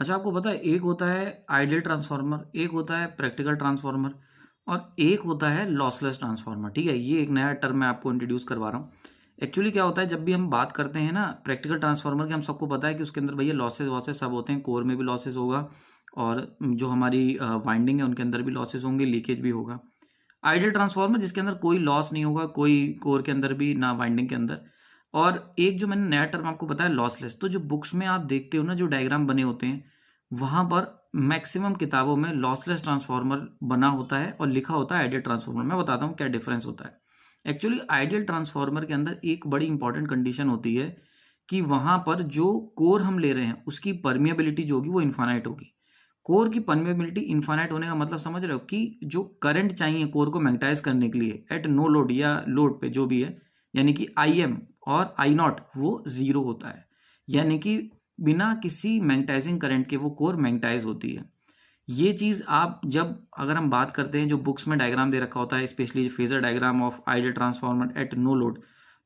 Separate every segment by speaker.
Speaker 1: अच्छा, आपको पता है एक होता है आइडियल ट्रांसफार्मर, एक होता है प्रैक्टिकल ट्रांसफार्मर और एक होता है लॉसलेस ट्रांसफार्मर। ठीक है, ये एक नया टर्म मैं आपको इंट्रोड्यूस करवा रहा हूँ। एक्चुअली क्या होता है, जब भी हम बात करते हैं ना प्रैक्टिकल ट्रांसफार्मर की, हम सबको पता है कि उसके अंदर भैया लॉसेस वॉसेस सब होते हैं, कोर में भी लॉसेस होगा और जो हमारी वाइंडिंग है उनके अंदर भी लॉसेस होंगे, लीकेज भी होगा। आइडियल ट्रांसफार्मर जिसके अंदर कोई लॉस नहीं होगा, कोई कोर के अंदर भी ना वाइंडिंग के अंदर। और एक जो मैंने नया टर्म आपको बताया लॉसलेस, तो जो बुक्स में आप देखते हो ना जो डायग्राम बने होते हैं, वहां पर मैक्सिमम किताबों में लॉसलेस ट्रांसफार्मर बना होता है और लिखा होता है आइडियल ट्रांसफार्मर। मैं बताता हूँ क्या डिफरेंस होता है। एक्चुअली आइडियल ट्रांसफार्मर के अंदर एक बड़ी इंपॉर्टेंट कंडीशन होती है कि वहां पर जो कोर हम ले रहे हैं उसकी परमिएबिलिटी जो होगी वो इन्फानाइट होगी। कोर की परमेबिलिटी इनफाइनाइट होने का मतलब समझ रहे हो कि जो करंट चाहिए कोर को मैग्नेटाइज करने के लिए एट नो लोड या लोड पे जो भी है, यानी कि आई एम और आई नॉट वो जीरो होता है। यानी कि बिना किसी मैग्नेटाइजिंग करंट के वो कोर मैग्नेटाइज होती है। ये चीज़ आप जब अगर हम बात करते हैं जो बुक्स में डायग्राम दे रखा होता है, specially phasor diagram of ideal transformer at no load,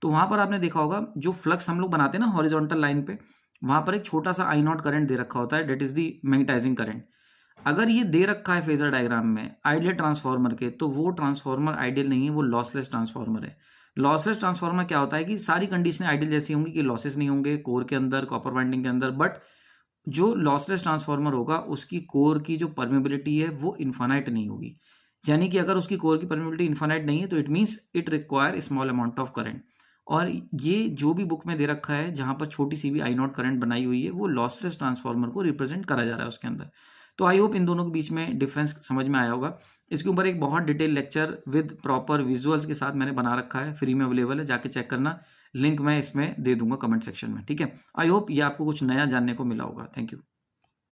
Speaker 1: तो वहां पर आपने देखा होगा जो फ्लक्स हम लोग बनाते हैं ना हॉरिजॉन्टल लाइन पे, वहां पर एक छोटा सा आई नॉट करंट दे रखा होता है, that is the magnetizing current. अगर ये दे रखा है फेजर डायग्राम में आइडियल ट्रांसफार्मर के, तो वो ट्रांसफार्मर आइडियल नहीं है, वो लॉसलेस ट्रांसफार्मर है। लॉसलेस ट्रांसफार्मर क्या होता है कि सारी कंडीशनें आइडियल जैसी होंगी कि लॉसेस नहीं होंगे कोर के अंदर, कॉपर वाइंडिंग के अंदर, बट जो लॉसलेस ट्रांसफार्मर होगा उसकी कोर की जो परमेबिलिटी है वो इन्फानाइट नहीं होगी। यानी कि अगर उसकी कोर की परमेबिलिटी इन्फानाइट नहीं है तो it means it require small amount of current. और ये जो भी बुक में दे रखा है जहां पर छोटी सी भी आई नॉट करंट बनाई हुई है वो लॉसलेस ट्रांसफार्मर को रिप्रेजेंट करा जा रहा है उसके अंदर। तो आई होप इन दोनों के बीच में डिफरेंस समझ में आया होगा। इसके ऊपर एक बहुत detail lecture with proper visuals के साथ मैंने बना रखा है, फ्री में अवेलेबल है, जाके चेक करना। लिंक मैं इसमें दे दूंगा कमेंट सेक्शन में। ठीक है, आई होप ये आपको कुछ नया जानने को मिला होगा। Thank you.